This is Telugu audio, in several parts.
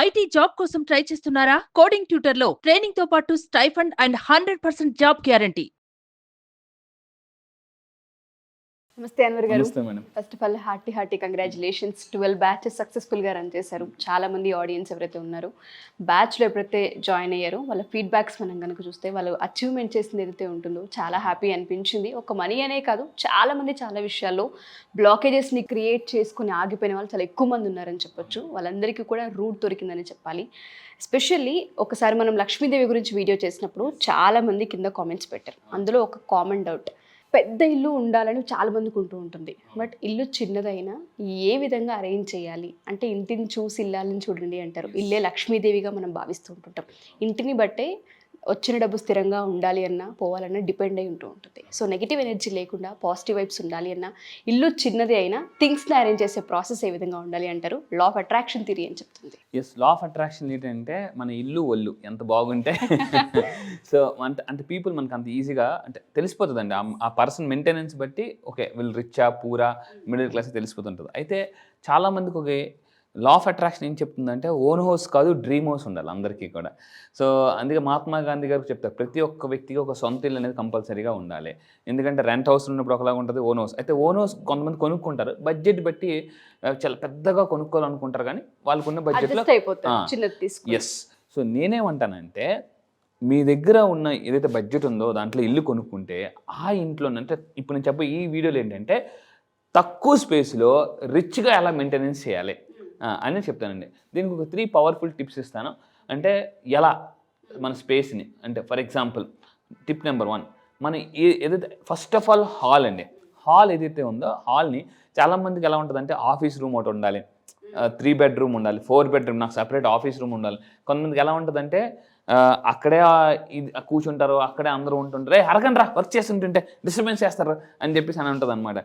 ఐటీ జాబ్ కోసం ట్రై చేస్తున్నారా? కోడింగ్ ట్యూటర్లో ట్రైనింగ్ తో పాటు స్టైఫండ్ అండ్ 100% జాబ్ గ్యారంటీ. నమస్తే అన్వర్ గారు. నమస్తే madam. First of all hearty congratulations. 12 batches సక్సెస్ఫుల్గా రన్ చేశారు. చాలా మంది ఆడియన్స్ ఎవరైతే ఉన్నారో బ్యాచ్లో ఎప్పుడైతే జాయిన్ అయ్యారో వాళ్ళ ఫీడ్బ్యాక్స్ మనం కనుక చూస్తే వాళ్ళు అచీవ్మెంట్ చేసింది ఏదైతే ఉంటుందో చాలా హ్యాపీ అనిపించింది. ఒక మనీ అనే కాదు, చాలా మంది చాలా విషయాల్లో బ్లాకేజెస్ని క్రియేట్ చేసుకుని ఆగిపోయిన వాళ్ళు చాలా ఎక్కువ మంది ఉన్నారని చెప్పొచ్చు. వాళ్ళందరికీ కూడా రూట్ దొరికిందని చెప్పాలి. ఎస్పెషల్లీ ఒకసారి మనం లక్ష్మీదేవి గురించి వీడియో చేసినప్పుడు చాలా మంది కింద కామెంట్స్ పెట్టారు. అందులో ఒక కామన్ డౌట్, పెద్ద ఇల్లు ఉండాలని చాలా మందికి ఉంటుంది, బట్ ఇల్లు చిన్నదైనా ఏ విధంగా అరేంజ్ చేయాలి అంటే ఇంటిని చూసి ఇల్లాలని చూడండి అంటారు. ఇల్లే లక్ష్మీదేవిగా మనం భావిస్తూ ఉంటుంటాం. ఇంటిని బట్టే వచ్చిన డబ్బు స్థిరంగా ఉండాలి అన్నా పోవాలన్నా డిపెండ్ అయి ఉంటుంది. సో నెగిటివ్ ఎనర్జీ లేకుండా పాజిటివ్ వైబ్స్ ఉండాలి అన్నా ఇల్లు చిన్నది అయినా థింగ్స్ని అరేంజ్ చేసే ప్రాసెస్ ఏ విధంగా ఉండాలి అంటారు. లా ఆఫ్ అట్రాక్షన్ థియరీ అని చెప్తుంది. ఎస్, లా ఆఫ్ అట్రాక్షన్ ఏంటంటే మన ఇల్లు ఒళ్ళు ఎంత బాగుంటే సో అంటే పీపుల్ మనకు అంత ఈజీగా అంటే తెలిసిపోతుందండి. ఆ పర్సన్ మెయింటెనెన్స్ బట్టి ఓకే వీళ్ళు రిచ్చా పూరా మిడిల్ క్లాస్ తెలిసిపోతుంటుంది. అయితే చాలామందికి ఒక లా ఆఫ్ అట్రాక్షన్ ఏం చెప్తుందంటే ఓన్ హౌస్ కాదు డ్రీమ్ హౌస్ ఉండాలి అందరికీ కూడా. సో అందుకే మహాత్మా గాంధీ గారు చెప్తారు ప్రతి ఒక్క వ్యక్తికి ఒక సొంత ఇల్లు అనేది కంపల్సరీగా ఉండాలి. ఎందుకంటే రెంట్ హౌస్ ఉన్నప్పుడు ఒకలాగా ఉంటుంది ఓన్ హౌస్. అయితే ఓన్ హౌస్ కొంతమంది కొనుక్కుంటారు, బడ్జెట్ బట్టి చాలా పెద్దగా కొనుక్కోవాలనుకుంటారు, కానీ వాళ్ళకున్న బడ్జెట్లో ఎస్. సో నేనేమంటానంటే మీ దగ్గర ఉన్న ఏదైతే బడ్జెట్ ఉందో దాంట్లో ఇల్లు కొనుక్కుంటే ఆ ఇంట్లో అంటే ఇప్పుడు నేను చెప్పే ఈ వీడియోలో ఏంటంటే తక్కువ స్పేస్లో రిచ్గా ఎలా మెయింటెనెన్స్ చేయాలి అని చెప్తానండి. దీనికి ఒక 3 పవర్ఫుల్ టిప్స్ ఇస్తాను. అంటే ఎలా మన స్పేస్ని అంటే ఫర్ ఎగ్జాంపుల్ టిప్ నెంబర్ 1 మన ఏదైతే ఫస్ట్ ఆఫ్ ఆల్ హాల్ అండి. హాల్ ఏదైతే ఉందో హాల్ని చాలామందికి ఎలా ఉంటుందంటే ఆఫీస్ రూమ్ ఒకటి ఉండాలి, 3 బెడ్రూమ్ ఉండాలి, 4 బెడ్రూమ్, నాకు సపరేట్ ఆఫీస్ రూమ్ ఉండాలి. కొంతమందికి ఎలా ఉంటుందంటే అక్కడే ఇది కూర్చుంటారు, అక్కడే అందరూ ఉంటుంటారు, అరగండి రా వర్క్ చేస్తుంటుంటే డిస్టర్బెన్స్ చేస్తారు అని చెప్పేసి అని ఉంటుంది అనమాట.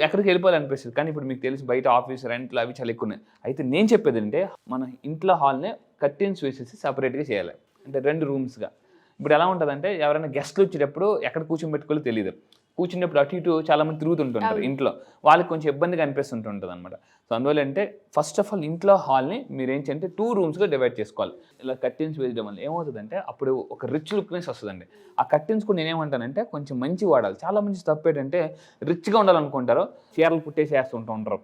ఎక్కడికి వెళ్ళిపోవాలి అనిపిస్తుంది. కానీ ఇప్పుడు మీకు తెలిసి బయట ఆఫీస్ రెంట్లు అవి చాలా ఎక్కువ ఉన్నాయి. అయితే నేను చెప్పేది అంటే మన ఇంట్లో హాల్ని కర్టెన్స్ వేసేసి సపరేట్గా చేయాలి, అంటే 2 రూమ్స్గా. ఇప్పుడు ఎలా ఉంటుందంటే ఎవరైనా గెస్ట్లు వచ్చేటప్పుడు ఎక్కడ కూర్చొని పెట్టుకోవాలో తెలియదు, కూర్చున్నప్పుడు అటు ఇటు చాలామంది తిరుగుతుంటుంటారు ఇంట్లో, వాళ్ళకి కొంచెం ఇబ్బందిగా అనిపిస్తుంటుంది అనమాట. సో అందువల్ల అంటే ఫస్ట్ ఆఫ్ ఆల్ ఇంట్లో హాల్ని మీరు ఏంటి అంటే 2 రూమ్స్గా డివైడ్ చేసుకోవాలి. ఇలా కర్టెన్స్ వేయడం వల్ల ఏమవుతుందంటే అప్పుడు ఒక రిచ్ లుక్నెస్ వస్తుందండి. ఆ కర్టెన్స్ కూడా నేనేమంటానంటే కొంచెం మంచి వాడాలి. చాలా మంచి తప్పు ఏంటంటే రిచ్గా ఉండాలనుకుంటారు, చీరలు కుట్టేసేస్తుంటూ ఉంటారు,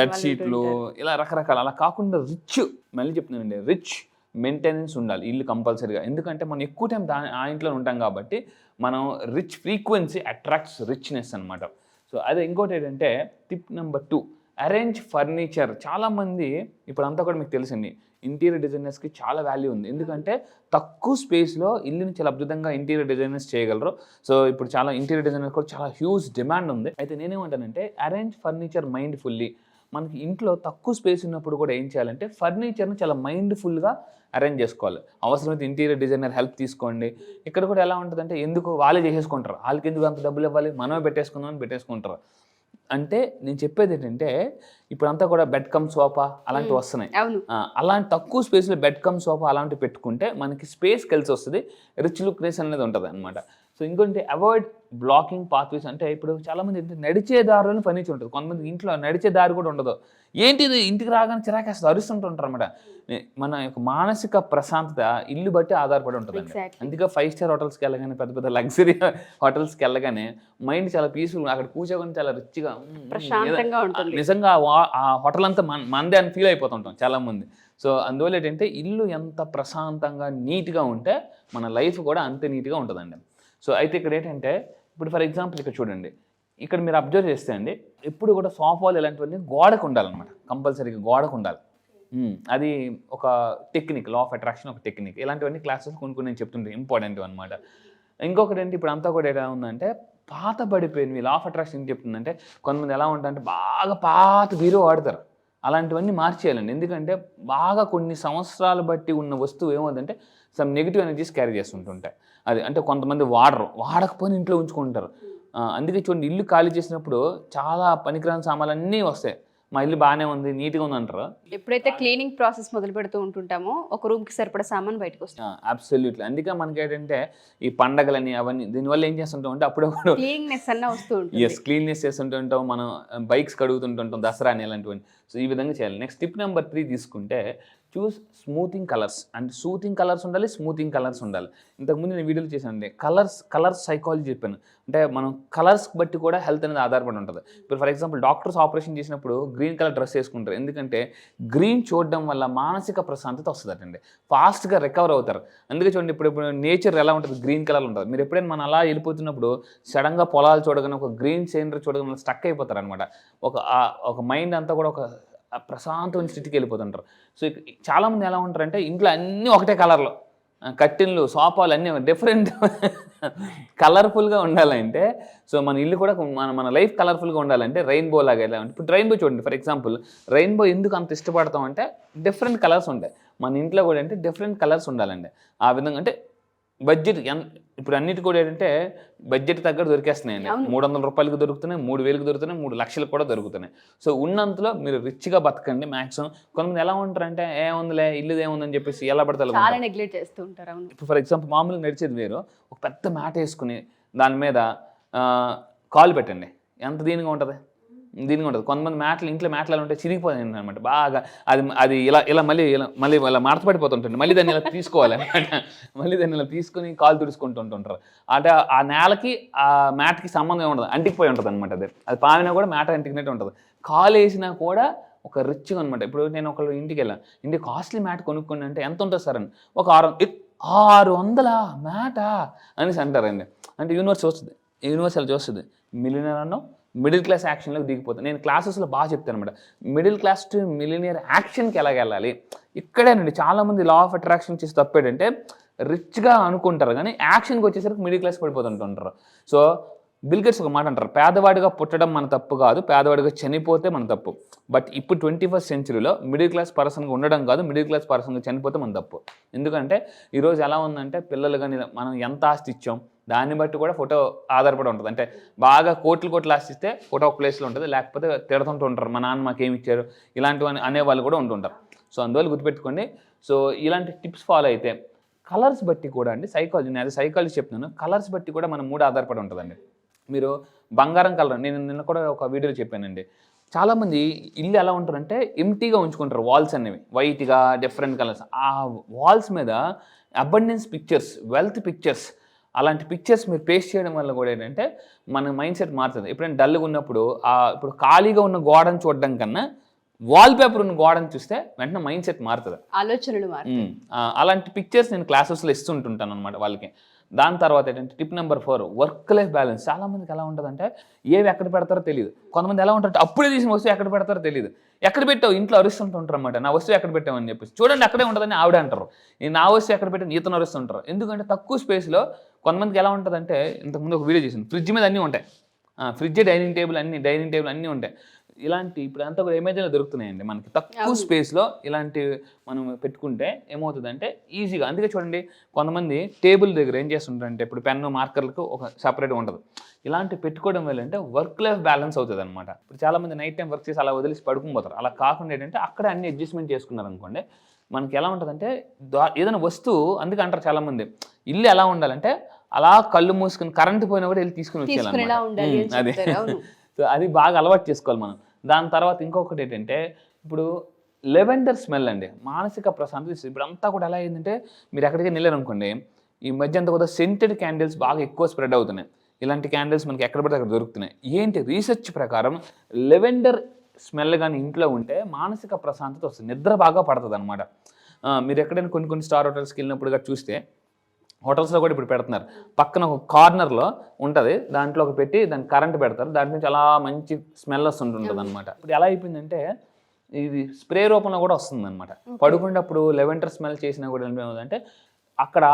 బెడ్షీట్లు ఇలా రకరకాల. అలా కాకుండా రిచ్, మళ్ళీ చెప్తున్నానండి రిచ్ మెయింటెనెన్స్ ఉండాలి ఇల్లు కంపల్సరీగా. ఎందుకంటే మనం ఎక్కువ టైం ఆ ఇంట్లో ఉంటాం కాబట్టి మనం రిచ్ ఫ్రీక్వెన్సీ అట్రాక్ట్స్ రిచ్నెస్ అనమాట. సో అదే ఇంకోటి ఏంటంటే టిప్ నెంబర్ 2 అరేంజ్ ఫర్నిచర్. చాలామంది ఇప్పుడు అంతా కూడా మీకు తెలుసండి ఇంటీరియర్ డిజైనర్స్కి చాలా వాల్యూ ఉంది. ఎందుకంటే తక్కువ స్పేస్లో ఇల్లుని చాలా అద్భుతంగా ఇంటీరియర్ డిజైనర్స్ చేయగలరు. సో ఇప్పుడు చాలా ఇంటీరియర్ డిజైనర్స్ కూడా చాలా హ్యూజ్ డిమాండ్ ఉంది. అయితే నేనేమంటానంటే అరేంజ్ ఫర్నిచర్ మైండ్ఫుల్లీ. మనకి ఇంట్లో తక్కువ స్పేస్ ఉన్నప్పుడు కూడా ఏం చేయాలంటే ఫర్నిచర్ని చాలా మైండ్ఫుల్గా అరేంజ్ చేసుకోవాలి. అవసరమైతే ఇంటీరియర్ డిజైనర్ హెల్ప్ తీసుకోండి. ఇక్కడ కూడా ఎలా ఉంటుందంటే ఎందుకు వాళ్ళే చేసేసుకుంటారు, వాళ్ళకి ఎందుకు అంత డబ్బులు ఇవ్వాలి, మనమే పెట్టేసుకుందామని పెట్టేసుకుంటారు. అంటే నేను చెప్పేది ఏంటంటే ఇప్పుడంతా కూడా బెడ్ కమ్ సోఫా అలాంటివి వస్తున్నాయి. అలాంటి తక్కువ స్పేస్లో బెడ్ కమ్ సోఫా అలాంటివి పెట్టుకుంటే మనకి స్పేస్ కలిసి వస్తుంది, రిచ్ లుక్నెస్ అనేది ఉంటుంది అనమాట. సో ఇంకోటి అవాయిడ్ బ్లాకింగ్ పాత్వేస్. అంటే ఇప్పుడు చాలామంది నడిచే దారిలోనే ఫర్నిచర్ ఉంటుంది, కొంతమంది ఇంట్లో నడిచే దారి కూడా ఉండదు. ఏంటిది ఇంటికి రాగానే చిరాకేస్తుంది, అరుస్తుంటుంటారు అనమాట. మన యొక్క మానసిక ప్రశాంతత ఇల్లు బట్టి ఆధారపడి ఉంటుందండి. అందుకే 5 స్టార్ హోటల్స్కి వెళ్ళగానే పెద్ద పెద్ద లగ్జరీ హోటల్స్కి వెళ్ళగానే మైండ్ చాలా పీస్ఫుల్, అక్కడ కూర్చోగానే చాలా రిచ్గా నిజంగా ఆ హోటల్ అంతా మందే అని ఫీల్ అయిపోతుంటాం చాలామంది. సో అందువల్ల ఏంటంటే ఇల్లు ఎంత ప్రశాంతంగా నీట్గా ఉంటే మన లైఫ్ కూడా అంతే నీట్గా ఉంటుందండి. సో అయితే ఇక్కడ ఏంటంటే ఇప్పుడు ఫర్ ఎగ్జాంపుల్ ఇక్కడ చూడండి, ఇక్కడ మీరు అబ్జర్వ్ చేస్తే అండి ఎప్పుడు కూడా సోఫాలు ఇలాంటివన్నీ గోడకు ఉండాలన్నమాట, కంపల్సరీగా గోడకు ఉండాలి. అది ఒక టెక్నిక్, లా ఆఫ్ అట్రాక్షన్ ఒక టెక్నిక్. ఇలాంటివన్నీ క్లాసెస్ కొన్ని నేను చెప్తుంటే ఇంపార్టెంట్ అనమాట. ఇంకొకటి ఏంటి ఇప్పుడు అంతా కూడా ఎలా ఉందంటే పాత పడిపోయినవి. లా ఆఫ్ అట్రాక్షన్ ఏం చెప్తుందంటే కొంతమంది ఎలా ఉంటారంటే బాగా పాత బీరో వాడతారు, అలాంటివన్నీ మార్చేయాలండి. ఎందుకంటే బాగా కొన్ని సంవత్సరాలు బట్టి ఉన్న వస్తువు ఏమవుతుందంటే సమ్ నెగిటివ్ ఎనర్జీస్ క్యారీ చేస్తుంటుంటాయి. అది అంటే కొంతమంది వాడకపోయినా ఇంట్లో ఉంచుకుంటారు. అందుకే చూడండి ఇల్లు ఖాళీ చేసినప్పుడు చాలా పనికిరాని సామాన్లు అన్నీ వస్తాయి. మా ఇల్లు బాగానే ఉంది, నీట్గా ఉంది అంటారు. ఎప్పుడైతే క్లీనింగ్ ప్రాసెస్ మొదలు పెడుతూ ఉంటుంటామో ఒక రూమ్కి సరిపడా సామాన్ బయటకు వస్తుంది. అబ్సల్యూట్లీ. అందుకే మనకి ఏంటంటే ఈ పండగలని అవన్నీ దీనివల్ల ఏం చేస్తుంటాం అంటే అప్పుడప్పుడు క్లీనింగ్నెస్ అన్న వస్తూ ఉంటుంది. క్లీన్నెస్ చేస్తుంటుంటాం, మనం బైక్స్ కడుగుతుంటుంటాం, దసరా అని ఇలాంటివన్నీ. సో ఈ విధంగా చేయాలి. నెక్స్ట్ టిప్ నెంబర్ 3 తీసుకుంటే చూస్ స్మూతింగ్ కలర్స్. అంటే సూతింగ్ కలర్స్ ఉండాలి, స్మూతింగ్ కలర్స్ ఉండాలి. ఇంతకుముందు నేను వీడియోలు చేశానండి, కలర్స్ సైకాలజీ చెప్పాను. అంటే మనం కలర్స్ బట్టి కూడా హెల్త్ అనేది ఆధారపడి ఉంటుంది. ఇప్పుడు ఫర్ ఎగ్జాంపుల్ డాక్టర్స్ ఆపరేషన్ చేసినప్పుడు గ్రీన్ కలర్ డ్రెస్ వేసుకుంటారు, ఎందుకంటే గ్రీన్ చూడడం వల్ల మానసిక ప్రశాంతత వస్తుందటండి, ఫాస్ట్గా రికవర్ అవుతారు. అందుకే చూడండి, ఇప్పుడు నేచర్ ఎలా ఉంటుంది, గ్రీన్ కలర్ ఉంటుంది. మీరు ఎప్పుడైనా మనం అలా వెళ్ళిపోతున్నప్పుడు సడన్గా పొలాలు చూడగానే ఒక గ్రీన్ సీనరీ చూడగానే స్టక్ అయిపోతారు అనమాట. ఒక మైండ్ అంతా కూడా ఒక ప్రశాంతమైన స్థితికి వెళ్ళిపోతుంటారు. సో చాలామంది ఎలా ఉంటారంటే ఇంట్లో అన్నీ ఒకటే కలర్లో, కట్టెన్లు, సోఫాలు అన్నీ డిఫరెంట్ కలర్ఫుల్గా ఉండాలంటే, సో మన ఇల్లు కూడా మన లైఫ్ కలర్ఫుల్గా ఉండాలంటే రెయిన్బో లాగా ఎలా ఉంటుంది. ఇప్పుడు రెయిన్బో చూడండి, ఫర్ ఎగ్జాంపుల్ రెయిన్బో ఎందుకు అంత ఇష్టపడతాం అంటే డిఫరెంట్ కలర్స్ ఉంటాయి. మన ఇంట్లో కూడా అంటే డిఫరెంట్ కలర్స్ ఉండాలండి. ఆ విధంగా అంటే బడ్జెట్ ఇప్పుడు అన్నిటి కూడా ఏంటంటే బడ్జెట్ తగ్గట్టు దొరికేస్తున్నాయండి. 300 రూపాయలకి దొరుకుతున్నాయి, 3000కి దొరుకుతున్నాయి, 3 లక్షలకు కూడా దొరుకుతున్నాయి. సో ఉన్నంతలో మీరు రిచ్గా బతకండి మ్యాక్సిమం. కొంతమంది ఎలా ఉంటారంటే ఏముందిలే ఇల్లు ఏముందని చెప్పేసి ఎలా పడితే చాలా నెగ్లెక్ట్ చేస్తూ ఉంటారు. ఇప్పుడు ఫర్ ఎగ్జాంపుల్ మామూలుగా నడిచేది వేరు, ఒక పెద్ద మ్యాట్ వేసుకుని దాని మీద కాలు పెట్టండి, ఎంత దీనిగా ఉంటుంది. కొంతమంది ఇంట్లో మ్యాట్లు ఉంటే చిరిగిపోతాయి అనమాట బాగా. అది ఇలా మళ్ళీ ఇలా మార్చబడిపోతుంటుంది. మళ్ళీ దాన్ని ఇలా తీసుకోవాలి అనమాట. మళ్ళీ దాన్ని ఇలా తీసుకుని కాలు తుడుచుకుంటుంటారు. అంటే ఆ నేలకి ఆ మ్యాట్కి సంబంధం ఉండదు, అంటికిపోయి ఉంటుంది అనమాట. అది పామినా కూడా మ్యాట్ అంటికినట్టు ఉంటుంది. కాలు వేసినా కూడా ఒక రిచ్గా అనమాట. ఇప్పుడు నేను ఒకళ్ళు ఇంటికి వెళ్ళాను, ఇంటికి కాస్ట్లీ మ్యాట్ కొనుక్కోండి అంటే ఎంత ఉంటుంది సార్ అని, ఒక 600 మ్యాటా అనేసి అంటారండి. అంటే యూనివర్సల్ చూస్తుంది మిలియనర్ అన్నో మిడిల్ క్లాస్ యాక్షన్లోకి దిగిపోతుంది. నేను క్లాసెస్లో బాగా చెప్తాను అనమాట, మిడిల్ క్లాస్ టు మిలియనియర్ యాక్షన్కి ఎలా వెళ్ళాలి. ఇక్కడేనండి చాలామంది లా ఆఫ్ అట్రాక్షన్ చేసి తప్పేటంటే రిచ్గా అనుకుంటారు కానీ యాక్షన్కి వచ్చేసరికి మిడిల్ క్లాస్ పడిపోతుంటారు. సో బిల్ గేట్స్ ఒక మాట అంటారు, పేదవాడిగా పుట్టడం మన తప్పు కాదు, పేదవాడిగా చనిపోతే మన తప్పు. బట్ ఇప్పుడు 21st సెంచరీలో మిడిల్ క్లాస్ పర్సన్గా ఉండడం కాదు, మిడిల్ క్లాస్ పర్సన్గా చనిపోతే మన తప్పు. ఎందుకంటే ఈరోజు ఎలా ఉందంటే పిల్లలు కానీ మనం ఎంత ఆస్తి ఇచ్చాం దాన్ని బట్టి కూడా ఫోటో ఆధారపడి ఉంటుంది. అంటే బాగా కోట్లు ఆస్తి ఇస్తే ఫోటో ఒక ప్లేస్లో ఉంటుంది, లేకపోతే తిడుతుంటూ ఉంటారు మా నాన్న మాకేమి ఇచ్చారు ఇలాంటివన్నీ అనేవాళ్ళు కూడా ఉంటుంటారు. సో అందువల్ల గుర్తుపెట్టుకోండి. సో ఇలాంటి టిప్స్ ఫాలో అయితే కలర్స్ బట్టి కూడా అండి నేను సైకాలజీ చెప్తున్నాను, కలర్స్ బట్టి కూడా మన మూడు ఆధారపడి ఉంటుందండి. మీరు బంగారం కలర్, నేను నిన్న కూడా ఒక వీడియోలో చెప్పానండి, చాలామంది ఇల్లు ఎలా ఉంటారంటే ఎంటీగా ఉంచుకుంటారు, వాల్స్ అనేవి వైట్గా డిఫరెంట్ కలర్స్. ఆ వాల్స్ మీద అబండెన్స్ పిక్చర్స్, వెల్త్ పిక్చర్స్, అలాంటి పిక్చర్స్ మీరు పేస్ట్ చేయడం వల్ల కూడా ఏంటంటే మన మైండ్ సెట్ మారుతుంది. ఎప్పుడైనా డల్గా ఉన్నప్పుడు ఇప్పుడు ఖాళీగా ఉన్న గోడను చూడడం కన్నా వాల్ పేపర్ ఉన్న గోడను చూస్తే వెంటనే మైండ్ సెట్ మారుతుంది, ఆలోచనలు మారుతాయి. అలాంటి పిక్చర్స్ నేను క్లాసెస్లో ఇస్తుంటుంటాను అనమాట వాళ్ళకి. దాని తర్వాత ఏంటంటే tip number 4 work life balance. చాలామందికి ఎలా ఉంటుందంటే ఏవి ఎక్కడ పెడతారో తెలియదు. కొంతమంది ఎలా ఉంటారంటే అప్పుడే తీసిన వస్తువు ఎక్కడ పెడతారో తెలియదు. ఎక్కడ పెట్టావు ఇంట్లో అరుస్తుంటుంటారు అనమాట, నా వస్తువు ఎక్కడ పెట్టామని చెప్పేసి. చూడండి అక్కడే ఉంటుందని ఆవిడ అంటారు, నా వస్తువు ఎక్కడ పెట్టాను ఈతను అరుస్తుంటారు. ఎందుకంటే తక్కువ స్పేస్లో కొంతమందికి ఎలా ఉంటుందంటే, ఇంతకుముందు ఒక వీడియో చేసాను, ఫ్రిడ్జ్ మీద అన్నీ ఉంటాయి, ఫ్రిడ్జ్ డైనింగ్ టేబుల్ అన్నీ ఉంటాయి. ఇలాంటి ఇప్పుడు అంతా కూడా అమెజాన్లో దొరుకుతున్నాయండి మనకి తక్కువ స్పేస్లో. ఇలాంటివి మనం పెట్టుకుంటే ఏమవుతుందంటే ఈజీగా. అందుకే చూడండి కొంతమంది టేబుల్ దగ్గర ఏం చేస్తుంటారంటే ఇప్పుడు పెన్ను మార్కర్లకు ఒక సపరేట్గా ఉంటుంది. ఇలాంటివి పెట్టుకోవడం వల్ల అంటే వర్క్ లైఫ్ బ్యాలెన్స్ అవుతుంది అనమాట. ఇప్పుడు చాలామంది నైట్ టైం వర్క్ చేసి అలా వదిలేసి పడుకుపోతారు. అలా కాకుండా ఏంటంటే అక్కడే అన్ని అడ్జస్ట్మెంట్ చేసుకున్నారు అనుకోండి, మనకి ఎలా ఉంటుందంటే ఏదైనా వస్తువు, అందుకే అంటారు చాలామంది ఇల్లు ఎలా ఉండాలంటే అలా కళ్ళు మూసుకుని కరెంటు పోయినా కూడా వెళ్ళి తీసుకుని వచ్చేయాలి. అదే సో అది బాగా అలవాటు చేసుకోవాలి మనం. దాని తర్వాత ఇంకొకటి ఏంటంటే ఇప్పుడు లెవెండర్ స్మెల్ అండి, మానసిక ప్రశాంతత. ఇప్పుడు అంతా కూడా ఎలా అయిందంటే మీరు ఎక్కడికి వెళ్ళారు అనుకోండి, ఈ మధ్య అంతా కూడా సెంటెడ్ క్యాండిల్స్ బాగా ఎక్కువ స్ప్రెడ్ అవుతున్నాయి. ఇలాంటి క్యాండిల్స్ మనకి ఎక్కడ పడితే అక్కడ దొరుకుతున్నాయి. ఏంటి రీసెర్చ్ ప్రకారం లెవెండర్ స్మెల్ కానీ ఇంట్లో ఉంటే మానసిక ప్రశాంతత వస్తుంది, నిద్ర బాగా పడుతుంది అనమాట. మీరు ఎక్కడైనా కొన్ని స్టార్ హోటల్స్కి వెళ్ళినప్పుడు చూస్తే హోటల్స్లో కూడా ఇప్పుడు పెడుతున్నారు, పక్కన ఒక కార్నర్లో ఉంటుంది, దాంట్లో ఒక పెట్టి దానికి కరెంట్ పెడతారు, దాని నుంచి అలా మంచి స్మెల్ వస్తుంటుంది అనమాట. ఇప్పుడు ఎలా అయిపోయిందంటే ఇది స్ప్రే రూపంలో కూడా వస్తుంది అనమాట. పడుకున్నప్పుడు లెవెండర్ స్మెల్ చేసినా కూడా ఏమవుతుందంటే అక్కడ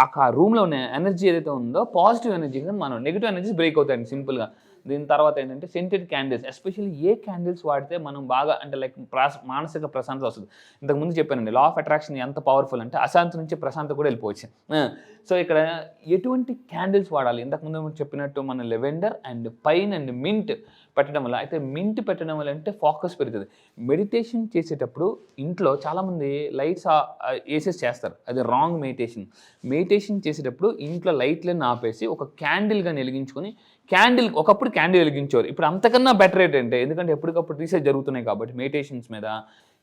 ఆ రూమ్లో ఉన్న ఎనర్జీ ఏదైతే ఉందో పాజిటివ్ ఎనర్జీ కానీ మనం నెగిటివ్ ఎనర్జీస్ బ్రేక్ అవుతాయండి సింపుల్గా. దీని తర్వాత ఏంటంటే సెంటెడ్ క్యాండిల్స్, ఎస్పెషల్లీ ఏ క్యాండిల్స్ వాడితే మనం బాగా అంటే లైక్ మానసిక ప్రశాంతత వస్తుంది. ఇంతకుముందు చెప్పానండి లా ఆఫ్ అట్రాక్షన్ ఎంత పవర్ఫుల్ అంటే అశాంతి నుంచి ప్రశాంతత కూడా వెళ్ళిపోవచ్చు. సో ఇక్కడ ఎటువంటి క్యాండిల్స్ వాడాలి, ఇంతకుముందు చెప్పినట్టు మన lavender and pine and mint పెట్టడం వల్ల. అయితే మింట్ పెట్టడం వల్ల అంటే ఫోకస్ పెరుగుతుంది. మెడిటేషన్ చేసేటప్పుడు ఇంట్లో చాలామంది లైట్స్ వేసేసి చేస్తారు, అది రాంగ్ మెడిటేషన్. మెడిటేషన్ చేసేటప్పుడు ఇంట్లో లైట్లను ఆపేసి ఒక క్యాండిల్గా వెలిగించుకొని, ఒకప్పుడు క్యాండిల్ వెలిగించేవారు, ఇప్పుడు అంతకన్నా బెటర్ ఏంటంటే, ఎందుకంటే ఎప్పటికప్పుడు రీసెర్చ్ జరుగుతున్నాయి కాబట్టి మెడిటేషన్స్ మీద,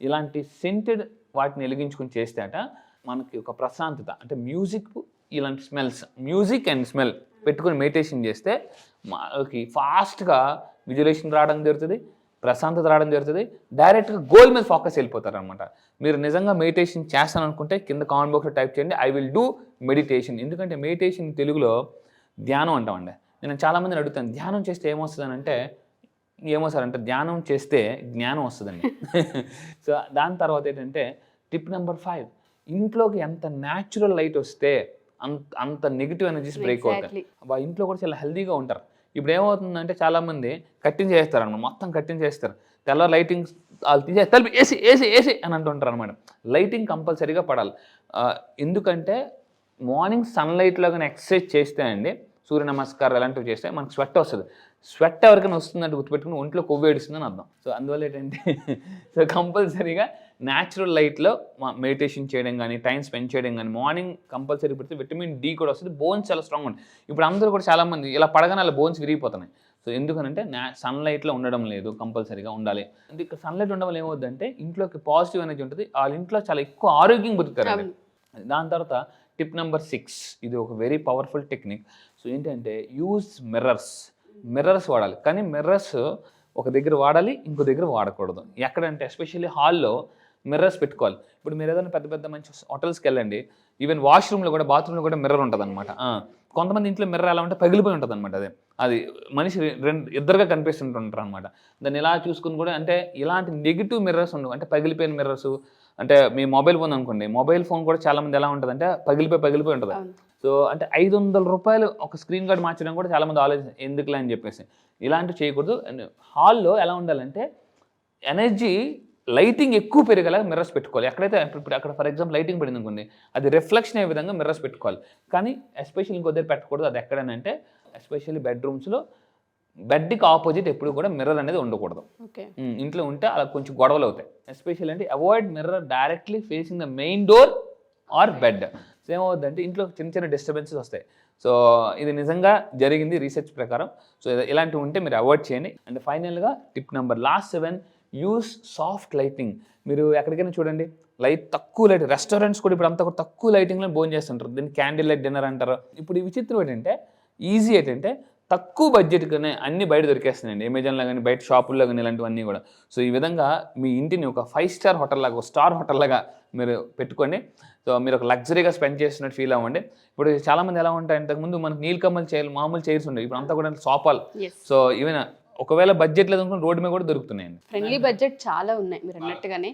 ఇలాంటి సెంటెడ్ వాటిని వెలిగించుకొని చేస్తేట మనకి ఒక ప్రశాంతత, అంటే మ్యూజిక్, ఇలాంటి స్మెల్స్, మ్యూజిక్ అండ్ స్మెల్ పెట్టుకొని మెడిటేషన్ చేస్తే మనకి ఫాస్ట్గా విజువలేషన్ రావడం జరుగుతుంది, ప్రశాంతత రావడం జరుగుతుంది, డైరెక్ట్గా గోల్ మీద ఫోకస్ వెళ్ళిపోతారు అనమాట. మీరు నిజంగా మెడిటేషన్ చేస్తాను అనుకుంటే కింద కామెంట్ బాక్స్లో టైప్ చేయండి, ఐ విల్ డూ మెడిటేషన్. ఎందుకంటే మెడిటేషన్ తెలుగులో ధ్యానం అంటామండి. నేను చాలామందిని అడుగుతాను, ధ్యానం చేస్తే ఏమొస్తుంది అంటే, ఏమో సార్ అంటే ధ్యానం చేస్తే జ్ఞానం వస్తుందండి. సో దాని తర్వాత ఏంటంటే టిప్ నెంబర్ 5, ఇంట్లోకి ఎంత న్యాచురల్ లైట్ వస్తే అంత నెగిటివ్ ఎనర్జీస్ బ్రేక్ అవుతాయి. ఇంట్లో కూడా చాలా హెల్దీగా ఉంటారు. ఇప్పుడు ఏమవుతుందంటే చాలామంది కట్టింగ్ చేస్తారు అనమాట, మొత్తం కట్టింగ్ చేస్తారు, తెల్ల లైటింగ్ వాళ్ళు తీసే తలిపి ఏసీ ఏసీ ఏసీ అని అంటుంటారు అనమాట. లైటింగ్ కంపల్సరీగా పడాలి. ఎందుకంటే మార్నింగ్ సన్లైట్లో కానీ ఎక్సర్సైజ్ చేస్తే అండి, సూర్య నమస్కారాలు అలాంటివి చేస్తే మనకు స్వెట్ వస్తుంది. స్వెట్ ఎవరికైనా వస్తుందంటే గుర్తుపెట్టుకుని ఒంట్లో కొవ్వు ఏడుస్తుందని అర్థం. సో అందువల్ల ఏంటంటే సో కంపల్సరీగా న్యాచురల్ లైట్లో మెడిటేషన్ చేయడం కానీ, టైం స్పెండ్ చేయడం కానీ, మార్నింగ్ కంపల్సరీ పెడితే విటమిన్ డి కూడా వస్తుంది, బోన్స్ చాలా స్ట్రాంగ్ ఉంటుంది. ఇప్పుడు అందరూ కూడా చాలామంది ఇలా పడగానే అలా బోన్స్ విరిగిపోతున్నాయి. సో ఎందుకనంటే సన్లైట్లో ఉండడం లేదు, కంపల్సరీగా ఉండాలి. అంటే ఇక్కడ సన్లైట్ ఉండడం వల్ల ఏమవుతుందంటే ఇంట్లోకి పాజిటివ్ ఎనర్జీ ఉంటుంది, వాళ్ళ ఇంట్లో చాలా ఎక్కువ ఆరోగ్యం బతుకుతారు. దాని తర్వాత టిప్ నెంబర్ 6, ఇది ఒక వెరీ పవర్ఫుల్ టెక్నిక్. సో ఏంటంటే యూజ్ మిర్రర్స్ వాడాలి. కానీ మిర్రర్స్ ఒక దగ్గర వాడాలి, ఇంకో దగ్గర వాడకూడదు. ఎక్కడంటే ఎస్పెషల్లీ హాల్లో మిర్రర్స్ పెట్టుకోవాలి. ఇప్పుడు మీరు ఏదైనా పెద్ద మంచి హోటల్స్కి వెళ్ళండి, ఈవెన్ వాష్రూమ్లో కూడా, బాత్రూంలో కూడా మిర్రర్ ఉంటుంది అనమాట. కొంతమంది ఇంట్లో మిర్రర్ ఎలా ఉంటే పగిలిపోయి ఉంటుంది అనమాట. అది మనిషి ఇద్దరుగా కనిపిస్తుంటుంటారు అనమాట. దాన్ని ఇలా చూసుకుని కూడా, అంటే ఇలాంటి నెగిటివ్ మిర్రర్స్ ఉండవు. అంటే పగిలిపోయిన మిర్రర్స్, అంటే మీ మొబైల్ ఫోన్ అనుకోండి, మొబైల్ ఫోన్ కూడా చాలామంది ఎలా ఉంటుంది అంటే పగిలిపోయి ఉంటుంది. సో అంటే 500 రూపాయలు ఒక స్క్రీన్ గార్డ్ మార్చడం కూడా చాలామంది ఆలోచన ఎందుకులే అని చెప్పేసి ఇలాంటివి చేయకూడదు. అండ్ హాల్లో ఎలా ఉండాలంటే ఎనర్జీ లైటింగ్ ఎక్కువ పెరిగేలా మిర్రర్స్ పెట్టుకోవాలి. ఎక్కడైతే ఇప్పుడు అక్కడ ఫర్ ఎగ్జాంపుల్ లైటింగ్ పడింది అనుకోండి, అది రిఫ్లెక్షన్ అయ్యే విధంగా మిర్రర్స్ పెట్టుకోవాలి. కానీ ఎస్పెషల్లీ ఇంకో దగ్గర పెట్టకూడదు. అది ఎక్కడనంటే ఎస్పెషల్లీ బెడ్రూమ్స్లో బెడ్కి ఆపోజిట్ ఎప్పుడు కూడా మిర్రర్ అనేది ఉండకూడదు. ఇంట్లో ఉంటే అలా కొంచెం గొడవలు అవుతాయి. ఎస్పెషల్లీ అంటే avoid mirror directly facing the main door are bed. So ఏమవుతుందంటే ఇంట్లో చిన్న డిస్టర్బెన్సెస్ వస్తాయి. సో ఇది నిజంగా జరిగింది రీసెర్చ్ ప్రకారం. సో ఇలాంటివి ఉంటే మీరు అవాయిడ్ చేయండి. అండ్ ఫైనల్గా tip number last 7, use soft lighting. మీరు ఎక్కడికైనా చూడండి, తక్కువ లైట్, రెస్టారెంట్స్ కూడా ఇప్పుడు అంతా కూడా తక్కువ లైటింగ్లో భోజనం చేస్తుంటారు, దీన్ని క్యాండిల్ లైట్ డిన్నర్ అంటారు. ఇప్పుడు ఈ విచిత్రం ఏంటంటే, ఈజీ ఏంటంటే తక్కువ బడ్జెట్గానే అన్ని బయట దొరికేస్తున్నాయండి, అమెజాన్లో కానీ, బయట షాపుల్లో కానీ, ఇలాంటివన్నీ కూడా. సో ఈ విధంగా మీ ఇంటిని ఒక 5 స్టార్ హోటల్ లాగా, ఒక స్టార్ హోటల్ లాగా మీరు పెట్టుకోండి. సో మీరు ఒక లగ్జరీగా స్పెండ్ చేస్తున్నట్టు ఫీల్ అవ్వండి. ఇప్పుడు చాలామంది ఎలా ఉంటాయి, ఇంతకుముందు మనకు నీలకమ్మల చైర్లు, మామూలు చైర్స్ ఉండేవి, ఇప్పుడు అంతా కూడా సోఫాలు. సో ఈవెన్ ఒకవేళ బడ్జెట్ లేదనుకుని రోడ్డు మీద కూడా దొరుకుతున్నాయండి. ఫ్రెండ్లీ బడ్జెట్ చాలా ఉన్నాయి. మీరు అన్నట్టుగానే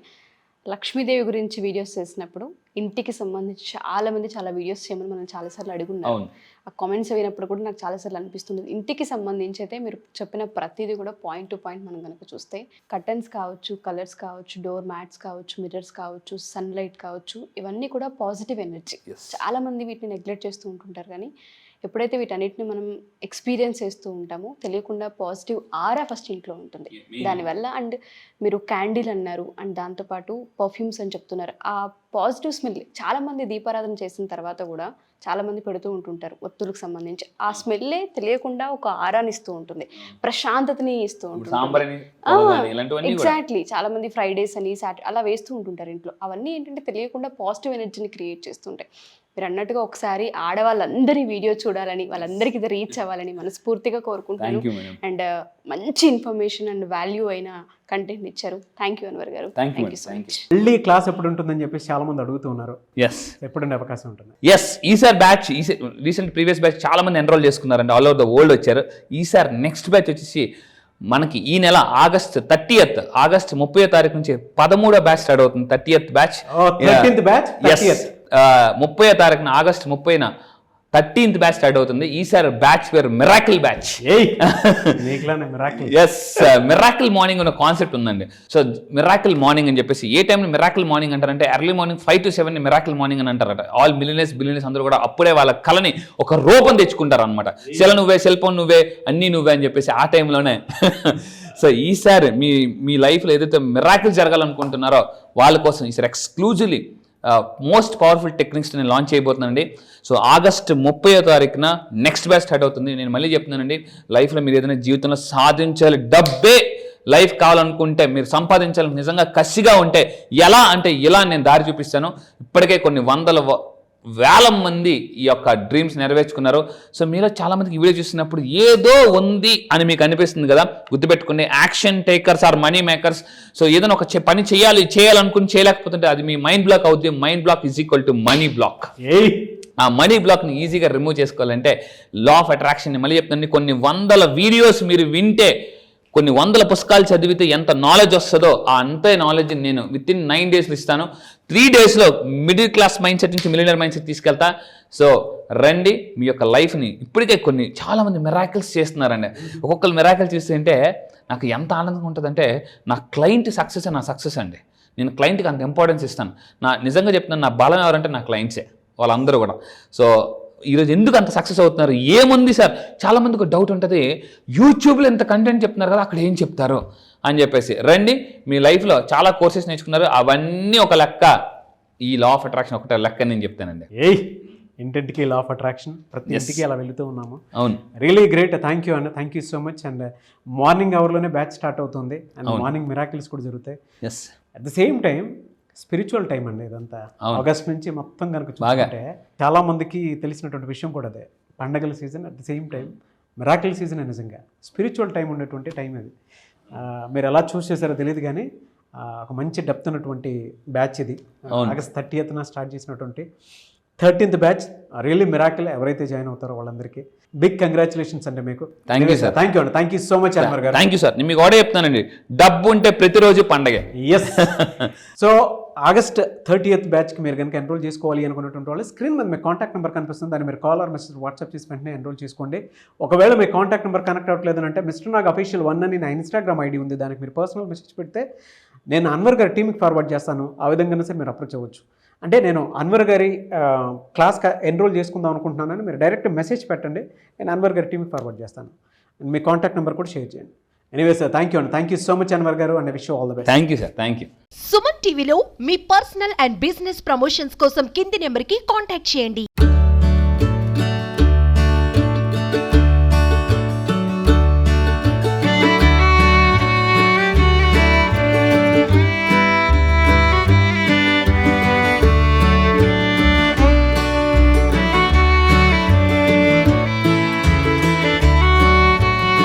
లక్ష్మీదేవి గురించి వీడియోస్ చేసినప్పుడు ఇంటికి సంబంధించి చాలా వీడియోస్ చేయమని మనం చాలాసార్లు అడుగున్నాం. ఆ కామెంట్స్ వినప్పుడు కూడా నాకు చాలాసార్లు అనిపిస్తుంది, ఇంటికి సంబంధించి అయితే మీరు చెప్పిన ప్రతిదీ కూడా పాయింట్ టు పాయింట్ మనం కనుక చూస్తే, కర్టన్స్ కావచ్చు, కలర్స్ కావచ్చు, డోర్ మ్యాట్స్ కావచ్చు, మిర్రర్స్ కావచ్చు, సన్లైట్ కావచ్చు, ఇవన్నీ కూడా పాజిటివ్ ఎనర్జీ. చాలామంది వీటిని నెగ్లెక్ట్ చేస్తూ ఉంటుంటారు. కానీ ఎప్పుడైతే వీటన్నిటిని మనం ఎక్స్పీరియన్స్ చేస్తూ ఉంటామో తెలియకుండా పాజిటివ్ ఆరా ఫస్ట్ ఇంట్లో ఉంటుంది దానివల్ల. అండ్ మీరు క్యాండిల్ అన్నారు, అండ్ దాంతోపాటు పర్ఫ్యూమ్స్ అని చెప్తున్నారు. ఆ పాజిటివ్ స్మెల్ చాలామంది దీపారాధన చేసిన తర్వాత కూడా చాలామంది పెడుతూ ఉంటుంటారు ఒత్తులకు సంబంధించి. ఆ స్మెల్లే తెలియకుండా ఒక ఆరాని ఇస్తూ ఉంటుంది, ప్రశాంతతని ఇస్తూ ఉంటుంది. ఎగ్జాక్ట్లీ. చాలామంది ఫ్రైడేస్ అని, సాటర్డే అలా వేస్తూ ఉంటుంటారు ఇంట్లో. అవన్నీ ఏంటంటే తెలియకుండా పాజిటివ్ ఎనర్జీని క్రియేట్ చేస్తుంటాయి. మీరు అన్నట్టుగా ఒకసారి ఆడవాళ్ళందరి వీడియో చూడాలని, వాళ్ళందరికీ ఇది రీచ్ అవ్వాలని మనస్ఫూర్తిగా కోరుకుంటున్నాను. అండ్ మంచి ఇన్ఫర్మేషన్ అండ్ వాల్యూ అయిన కంటెంట్ ఇచ్చారు. థ్యాంక్ యూ అన్వర్ గారు. Thank you so much. మళ్ళీ క్లాస్ ఎప్పుడు ఉంటుందని చెప్పేసి చాలా మంది అడుగుతున్నారు. ఎప్పుడుండే అవకాశం ఉంటుంది? ఈసారి బ్యాచ్, రీసెంట్ ప్రీవియస్ బ్యాచ్ చాలా మంది ఎన్రోల్ చేసుకున్నారండి, ఆల్ ఓవర్ ద వరల్డ్ వచ్చారు. ఈసారి నెక్స్ట్ బ్యాచ్ వచ్చేసి మనకి ఈ నెల ఆగస్ట్ 30వ తారీఖు నుంచి 13వ బ్యాచ్ స్టార్ట్ అవుతుంది. 30th బ్యాచ్, 30th బ్యాచ్, 30వ తారీఖున, ఆగస్ట్ 30న 13th బ్యాచ్ స్టార్ట్ అవుతుంది. ఈసారి బ్యాచ్ పేరు miracle batch. Yes, miracle morning అనే కాన్సెప్ట్ ఉందండి. సో మిరాకిల్ మార్నింగ్ అని చెప్పేసి ఏ టైంలో మిరాకిల్ మార్నింగ్ అంటారంటే ఎర్లీ మార్నింగ్ 5 to 7 మిరాకిల్ మార్నింగ్ అని అంటారట. ఆల్ బిలియనర్స్ అందరూ కూడా అప్పుడే వాళ్ళ కళని ఒక రూపం తెచ్చుకుంటారు అనమాట. నువ్వే, సెల్ ఫోన్ నువ్వే, అన్నీ నువ్వే అని చెప్పేసి ఆ టైంలోనే. సో ఈసారి మీ లైఫ్లో ఏదైతే మిరాకిల్ జరగాలనుకుంటున్నారో వాళ్ళ కోసం ఈసారి ఎక్స్క్లూజివ్లీ మోస్ట్ పవర్ఫుల్ టెక్నిక్స్ నేను లాంచ్ చేయబోతున్నానండి. సో ఆగస్ట్ 30వ తారీఖున నెక్స్ట్ బ్యాచ్ స్టార్ట్ అవుతుంది. నేను మళ్ళీ చెప్తున్నానండి, లైఫ్లో మీరు ఏదైనా జీవితంలో సాధించాలి, డబ్బే లైఫ్ కావాలనుకుంటే, మీరు సంపాదించాలని నిజంగా కసిగా ఉంటే ఎలా అంటే ఇలా నేను దారి చూపిస్తాను. ఇప్పటికే కొన్ని వేల మంది ఈ యొక్క డ్రీమ్స్ నెరవేర్చుకున్నారు. సో మీలో చాలా మందికి ఈ వీడియో చూస్తున్నప్పుడు ఏదో ఉంది అని మీకు అనిపిస్తుంది కదా, గుర్తుపెట్టుకోండి, action takers are money makers. So ఏదైనా ఒక పని చేయాలనుకుని చేయలేకపోతుంటే అది మీ మైండ్ బ్లాక్ అవుతుంది. Mind block is equal to money block. ఆ మనీ బ్లాక్ని ఈజీగా రిమూవ్ చేసుకోవాలంటే లా ఆఫ్ అట్రాక్షన్ మళ్ళీ చెప్తాను. కొన్ని 100 వీడియోస్ మీరు వింటే, కొన్ని 100 పుస్తకాలు చదివితే ఎంత నాలెడ్జ్ వస్తుందో అంతే నాలెడ్జ్ నేను వితిన్ 9 days ఇస్తాను. 3 daysలో మిడిల్ క్లాస్ మైండ్ సెట్ నుంచి మిలియనర్ మైండ్ సెట్ తీసుకెళ్తా. సో రండి, మీ యొక్క లైఫ్ని ఇప్పటికే చాలామంది మిరాకిల్స్ చేస్తున్నారండి. ఒక్కొక్కరు మిరాకిల్ చేస్తుంటే నాకు ఎంత ఆనందంగా ఉంటుందంటే, నా క్లయింట్ సక్సెస్ నా సక్సెస్ అండి. నేను క్లయింట్కి అంత ఇంపార్టెన్స్ ఇస్తాను. నిజంగా చెప్తున్నాను, నా బలం ఎవరంటే నా క్లయింట్సే, వాళ్ళందరూ కూడా. సో ఈరోజు ఎందుకు అంత సక్సెస్ అవుతున్నారు? ఏముంది సార్, చాలామందికి డౌట్ ఉంటుంది, యూట్యూబ్లో ఎంత కంటెంట్ చెప్తున్నారు కదా, అక్కడ ఏం చెప్తారు అని చెప్పేసి. రండి, మీ లైఫ్లో చాలా కోర్సెస్ నేర్చుకున్నారు, అవన్నీ ఒక లెక్క. ఈ లా ఆఫ్ అట్రాక్షన్ ఒకటే లెక్క నేను చెప్తానండి. ఇంటింటికి లా ఆఫ్ అట్రాక్షన్, ప్రతి ఇంటికి అలా వెళుతూ ఉన్నాము. అవును, రియలీ గ్రేట్. థ్యాంక్ యూ అండి, thank you so much. And morning అవర్లోనే బ్యాచ్ స్టార్ట్ అవుతుంది, అండ్ మార్నింగ్ మిరాకిల్స్ కూడా జరుగుతాయి. Yes, at the same time spiritual time అండి ఇదంతా. ఆగస్ట్ నుంచి మొత్తం కనుక చూసుకుంటే చాలా మందికి తెలిసినటువంటి విషయం కూడా అదే. పండగల season, at the same time miracle season. నిజంగా స్పిరిచువల్ టైం ఉండేటువంటి టైం అది. మీరు ఎలా చూస్ చేశారో తెలియదు కానీ ఒక మంచి డెప్త్ ఉన్నటువంటి బ్యాచ్ ఇది. ఆగస్ట్ 30th స్టార్ట్ చేసినటువంటి 13th బ్యాచ్ రియల్లీ మిరాకిల్. ఎవరైతే జాయిన్ అవుతారో వాళ్ళందరికీ బిగ్ కంగ్రాచులేషన్స్ అండి మీకు. Thank you sir. Thank you అండి, thank you so much Anwar గారు. Thank you sir. నేను మీకు కూడా చెప్తానండి, డబ్బు ఉంటే ప్రతిరోజు పండగే. ఎస్. సో ఆగస్ట్ 30th బ్యాచ్కి మీరు కనుక ఎన్రోల్ చేసుకోవాలి అనుకున్నటువంటి వాళ్ళు స్క్రీన్ మీద మీ కాంటాక్ట్ నెంబర్ కనిపిస్తుంది, దాన్ని మీరు కాల్ ఆర్ మెసేజ్ వాట్సాప్ చేసి వెంటనే ఎన్రోల్ చేసుకోండి. ఒకవేళ మీ కాంటాక్ట్ నెంబర్ కనెక్ట్ అవ్వట్లేదు అంటే మిస్టర్ నాగ్ అఫీషియల్ 1 అని నా ఇన్స్టాగ్రామ్ ఐడి ఉంది, దానికి మీరు పర్సనల్ మెసేజ్ పెడితే నేను అన్వర్ గారి టీమ్కి ఫార్వర్డ్ చేస్తాను. ఆ విధంగానే సరే మీరు అప్రోచ్ అవ్వచ్చు. అంటే నేను అన్వర్ గారి క్లాస్ ఎన్రోల్ చేసుకుందాం అనుకుంటున్నానని మీరు డైరెక్ట్ మెసేజ్ పెట్టండి, నేను అన్వర్ గారి టీమ్కి ఫార్వర్డ్ చేస్తాను. మీ కాంటాక్ట్ నెంబర్ కూడా షేర్ చేయండి. ఎనీవే సార్, థ్యాంక్ యూ అండి, thank you so much Anwar గారు, and wish you all the best. Thank you sir, thank you. Suman టీవీలో మీ పర్సనల్ అండ్ బిజినెస్ ప్రమోషన్స్ కోసం కింది నెంబర్కి కాంటాక్ట్ చేయండి.